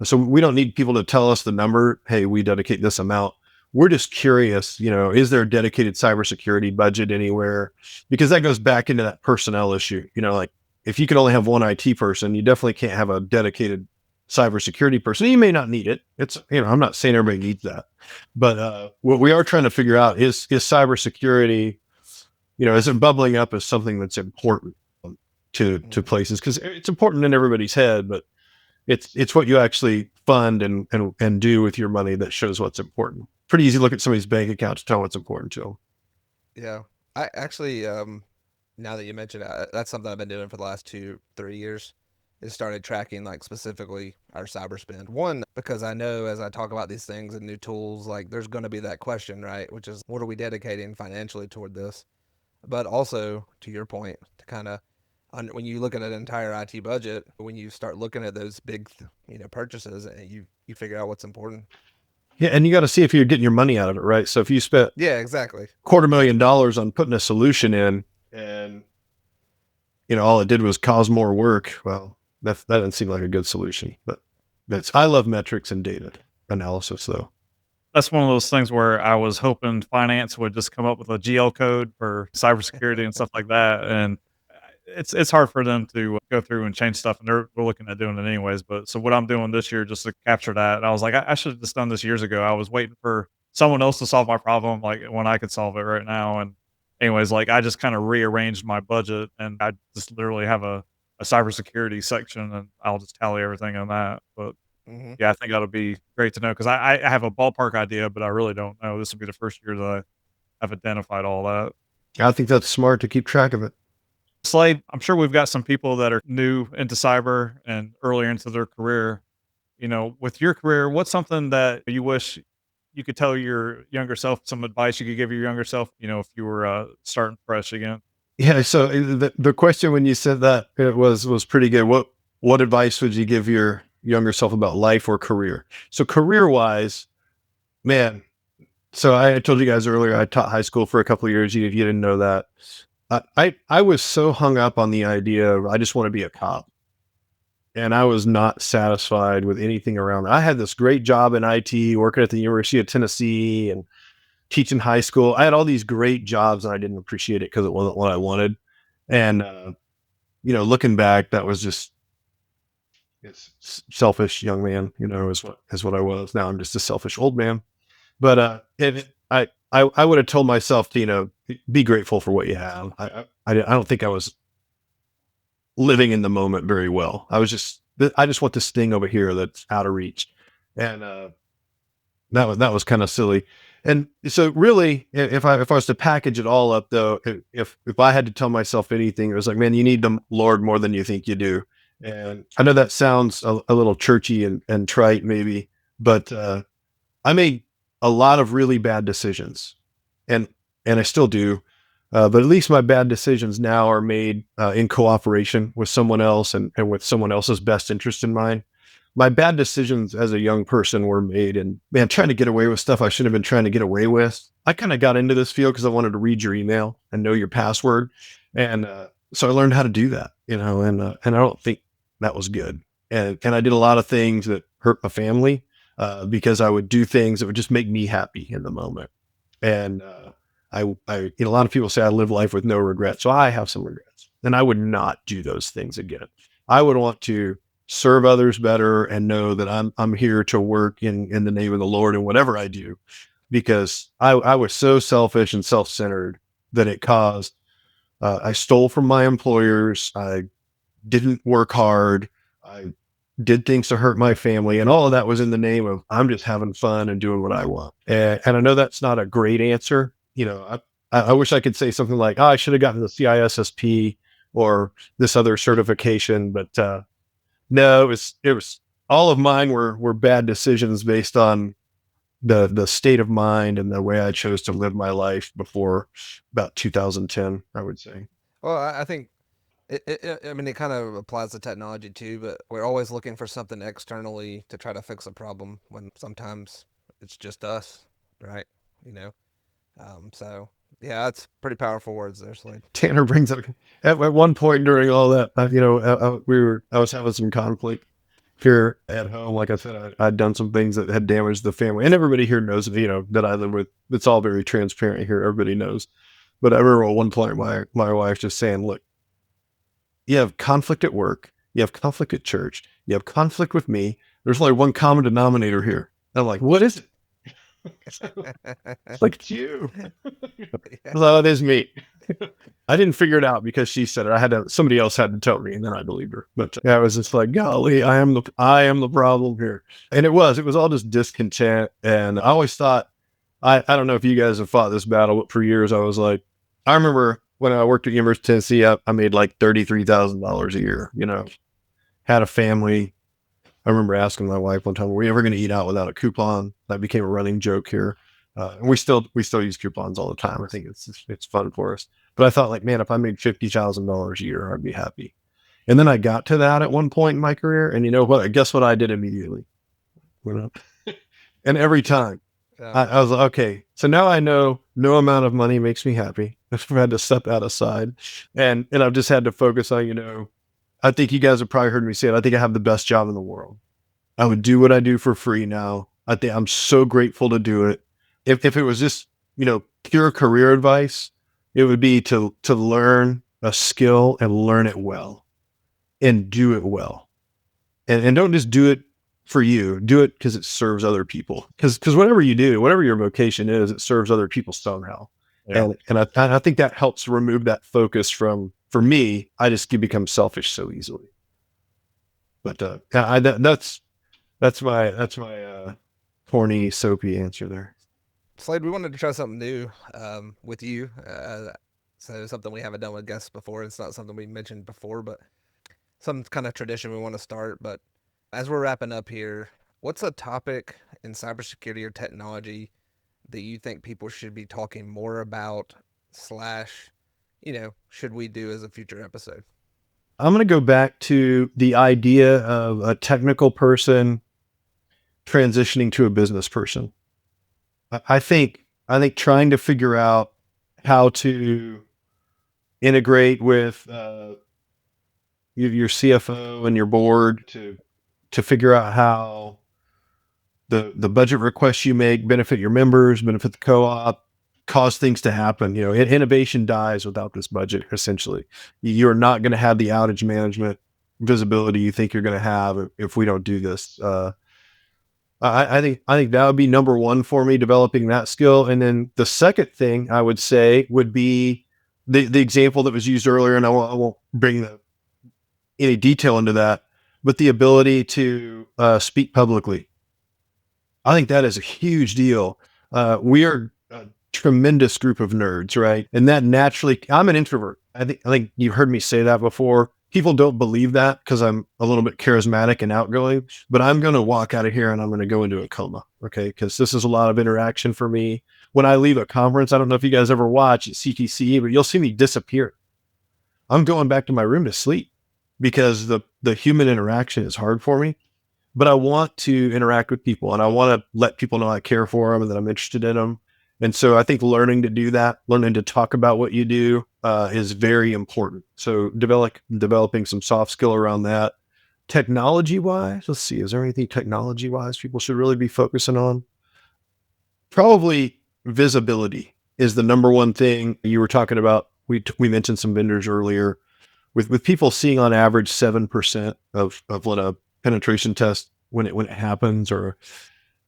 So we don't need people to tell us the number. Hey, we dedicate this amount. We're just curious, is there a dedicated cybersecurity budget anywhere? Because that goes back into that personnel issue. Like if you can only have one IT person, you definitely can't have a dedicated cybersecurity person. You may not need it. It's, I'm not saying everybody needs that, but what we are trying to figure out is cybersecurity, is it bubbling up as something that's important to places? Because it's important in everybody's head, but it's what you actually fund and do with your money that shows what's important. Pretty easy to look at somebody's bank account to tell what's important to them. Yeah. I actually, now that you mentioned it, that's something I've been doing for the last 2-3 years, is started tracking like specifically our cyber spend. One, because I know as I talk about these things and new tools, like there's going to be that question, right? Which is, what are we dedicating financially toward this? But also, to your point, to kind of, when you look at an entire IT budget, when you start looking at those big, purchases, and you figure out what's important. Yeah, and you got to see if you're getting your money out of it, right? So if you spent exactly $250,000 on putting a solution in, and all it did was cause more work, well, that doesn't seem like a good solution. But I love metrics and data analysis, though. That's one of those things where I was hoping finance would just come up with a GL code for cybersecurity and stuff like that, and it's hard for them to go through and change stuff, and they're looking at doing it anyways. But so what I'm doing this year just to capture that, and I was like, I should have just done this years ago. I was waiting for someone else to solve my problem, like when I could solve it right now. And anyways, like I just kind of rearranged my budget, and I just literally have a cybersecurity section, and I'll just tally everything on that. But yeah, I think that'll be great to know because I have a ballpark idea, but I really don't know. This will be the first year that I've identified all that. I think that's smart to keep track of it. Slade, I'm sure we've got some people that are new into cyber and earlier into their career. With your career, what's something that you wish you could tell your younger self, some advice you could give your younger self, if you were starting fresh again? Yeah. So the question when you said that, it was pretty good. What advice would you give your younger self about life or career? So career wise, man. So I told you guys earlier, I taught high school for a couple of years. You didn't know that. I was so hung up on the idea of I just want to be a cop. And I was not satisfied with anything around that. I had this great job in IT, working at the University of Tennessee and teaching high school. I had all these great jobs and I didn't appreciate it because it wasn't what I wanted. And, looking back, that was just, it's selfish young man, is what I was. Now I'm just a selfish old man. But, I would have told myself to, be grateful for what you have. I don't think I was living in the moment very well. I just want this thing over here that's out of reach. And, that was kind of silly. And so really, if I was to package it all up though, if I had to tell myself anything, it was like, man, you need the Lord more than you think you do. And I know that sounds a little churchy and trite maybe, but I made a lot of really bad decisions, and I still do. But at least my bad decisions now are made in cooperation with someone else and with someone else's best interest in mind. My bad decisions as a young person were made, and man, trying to get away with stuff I shouldn't have been trying to get away with. I kind of got into this field because I wanted to read your email and know your password, and so I learned how to do that. And I don't think that was good. And I did a lot of things that hurt my family because I would do things that would just make me happy in the moment. And a lot of people say I live life with no regrets. So I have some regrets, and I would not do those things again. I would want to serve others better and know that I'm here to work in the name of the Lord in whatever I do, because I was so selfish and self-centered that it caused, I stole from my employers. I didn't work hard. I did things to hurt my family. And all of that was in the name of, I'm just having fun and doing what I want. And I know that's not a great answer. I wish I could say something like, oh, I should have gotten the CISSP or this other certification, but no, it was all of mine were bad decisions based on the state of mind and the way I chose to live my life before about 2010, I would say. Well, I think I mean, it kind of applies to technology too, but we're always looking for something externally to try to fix a problem when sometimes it's just us, right? You know, so yeah, that's pretty powerful words there, Slade. Tanner brings up at one point during all that, I was having some conflict here at home. Like I said, I'd done some things that had damaged the family, and everybody here knows, that I live with. It's all very transparent here. Everybody knows. But I remember at one point, my wife just saying, "Look, you have conflict at work, you have conflict at church, you have conflict with me. There's only one common denominator here." And I'm like, "What is it?" It's like, it's you. Yeah. Well, it is me. I didn't figure it out because she said it. Somebody else had to tell me, and then I believed her. But yeah, I was just like, golly, I am the problem here. And it was all just discontent. And I always thought, I don't know if you guys have fought this battle, but for years I was like, I remember when I worked at University of Tennessee, I made like $33,000 a year, had a family. I remember asking my wife one time, "Were we ever going to eat out without a coupon?" That became a running joke here. And we still use coupons all the time. I think it's fun for us. But I thought, like, man, if I made $50,000 a year, I'd be happy. And then I got to that at one point in my career, and you know what? Guess what I did immediately? Went up. And every time I was like, okay, so now I know no amount of money makes me happy. I've had to step that aside, and I've just had to focus on. I think you guys have probably heard me say it. I think I have the best job in the world. I would do what I do for free now. I think I'm so grateful to do it. If it was just, pure career advice, it would be to learn a skill and learn it well and do it well. And don't just do it for you. Do it because it serves other people. Because whatever you do, whatever your vocation is, it serves other people somehow. Yeah. And I think that helps remove that focus for me. I just become selfish so easily. But that's my corny, soapy answer there. Slade, we wanted to try something new with you. So something we haven't done with guests before. It's not something we mentioned before, but some kind of tradition we want to start. But as we're wrapping up here, what's a topic in cybersecurity or technology that you think people should be talking more about, slash, should we do as a future episode? I'm going to go back to the idea of a technical person transitioning to a business person. I think trying to figure out how to integrate with your CFO and your board to figure out how the budget requests you make benefit your members, benefit the co-op, cause things to happen. Innovation dies without this budget. Essentially, you're not going to have the outage management visibility you think you're going to have if we don't do this. I think that would be number one for me, developing that skill. And then the second thing I would say would be the example that was used earlier, and I won't bring any detail into that, but the ability to speak publicly. I think that is a huge deal. We are a tremendous group of nerds, right? And that naturally, I'm an introvert. I think you've heard me say that before. People don't believe that because I'm a little bit charismatic and outgoing, but I'm going to walk out of here and I'm going to go into a coma. Okay. Because this is a lot of interaction for me. When I leave a conference, I don't know if you guys ever watch CTC, but you'll see me disappear. I'm going back to my room to sleep because the human interaction is hard for me. But I want to interact with people and I want to let people know I care for them and that I'm interested in them. And so I think learning to do that, learning to talk about what you do is very important. So developing some soft skill around that. Technology wise, let's see, is there anything technology wise people should really be focusing on? Probably visibility is the number one thing. You were talking about, we mentioned some vendors earlier with people seeing on average 7% of what a penetration test when it happens, or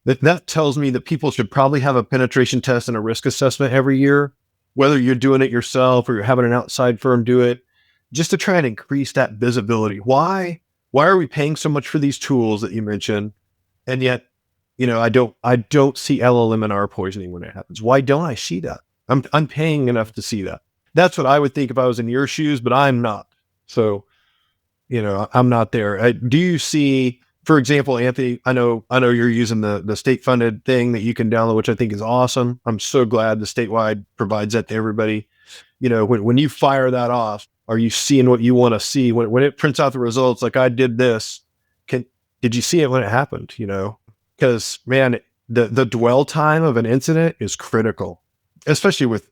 that tells me that people should probably have a penetration test and a risk assessment every year, whether you're doing it yourself or you're having an outside firm do it, just to try and increase that visibility. Why are we paying so much for these tools that you mentioned, and yet I don't see LLM and R poisoning when it happens? Why don't I see that? I'm paying enough to see that. That's what I would think if I was in your shoes, but I'm not. So I'm not there. Do you see, for example, Anthony, I know you're using the state funded thing that you can download, which I think is awesome. I'm so glad the statewide provides that to everybody. When you fire that off, are you seeing what you want to see when it prints out the results? Like I did this. Did you see it when it happened? Because man, the dwell time of an incident is critical, especially with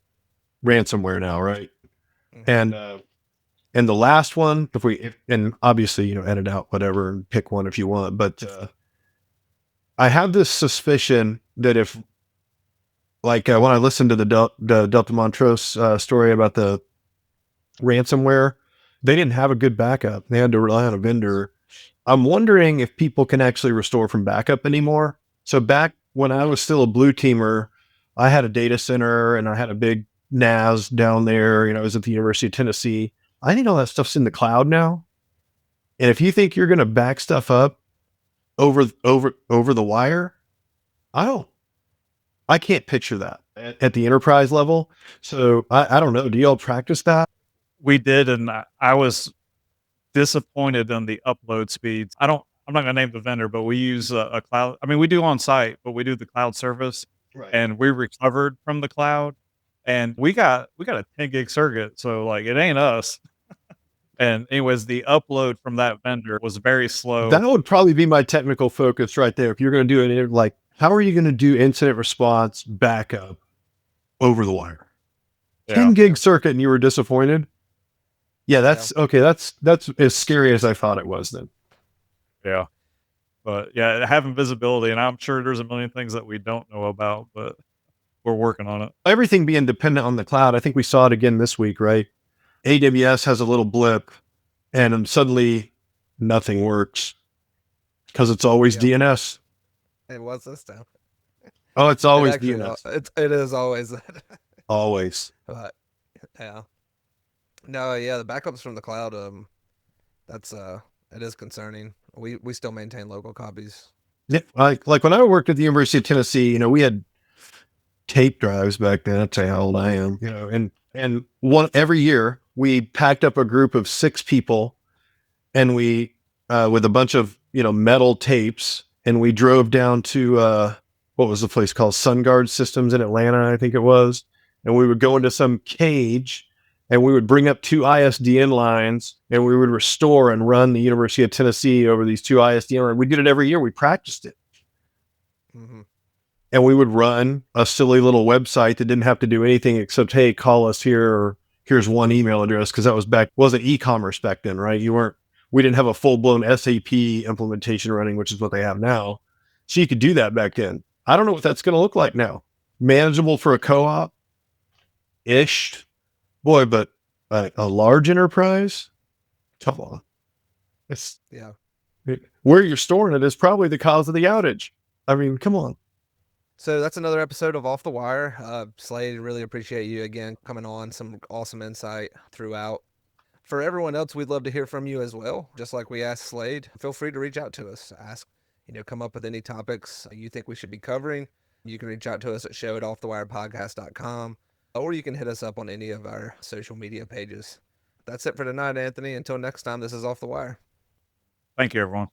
ransomware now. Right. Mm-hmm. And the last one, and obviously, edit out whatever and pick one if you want. But I have this suspicion that if, like, when I listened to the Delta Montrose story about the ransomware, they didn't have a good backup. They had to rely on a vendor. I'm wondering if people can actually restore from backup anymore. So back when I was still a blue teamer, I had a data center and I had a big NAS down there. I was at the University of Tennessee. I think all that stuff's in the cloud now. And if you think you're going to back stuff up over the wire, I can't picture that at the enterprise level. So I don't know. Do y'all practice that? We did, and I was disappointed in the upload speeds. I'm not going to name the vendor, but we use a cloud. I mean, we do on site, but we do the cloud service, Right. and we recovered from the cloud, and we got a 10 gig circuit. So like, it ain't us. And anyways, the upload from that vendor was very slow. That would probably be my technical focus right there. If you're going to do it, like, how are you going to do incident response backup over the wire? 10 gig circuit, and you were disappointed? Yeah, that's okay. That's as scary as I thought it was then. Yeah. But yeah, having visibility, and I'm sure there's a million things that we don't know about, but we're working on it. Everything being dependent on the cloud. I think we saw it again this week, right? AWS has a little blip and suddenly nothing works because it's always DNS. It was this time. Oh, it's always DNS. It is always that. Always. But yeah. No, yeah, the backups from the cloud, that's it is concerning. We still maintain local copies. Yeah, like when I worked at the University of Tennessee, we had tape drives back then. That's how old I am. And every year we packed up a group of 6 people, and we with a bunch of metal tapes, and we drove down to what was the place called, SunGuard Systems in Atlanta, I think it was, and we would go into some cage. And we would bring up 2 ISDN lines, and we would restore and run the University of Tennessee over these 2 ISDN lines. We did it every year. We practiced it. Mm-hmm. And we would run a silly little website that didn't have to do anything except, hey, call us here, or here's one email address, because that wasn't e-commerce back then, right? You weren't We didn't have a full-blown SAP implementation running, which is what they have now. So you could do that back then. I don't know what that's going to look like now. Manageable for a co-op-ish. Boy, but a large enterprise? Come on. It's Yeah. where you're storing it is probably the cause of the outage. I mean, come on. So that's another episode of Off the Wire. Slade, really appreciate you again coming on. Some awesome insight throughout. For everyone else, we'd love to hear from you as well. Just like we asked Slade, feel free to reach out to us. Ask, come up with any topics you think we should be covering. You can reach out to us at show@offthewirepodcast.com, or you can hit us up on any of our social media pages. That's it for tonight, Anthony. Until next time, this is Off the Wire. Thank you, everyone.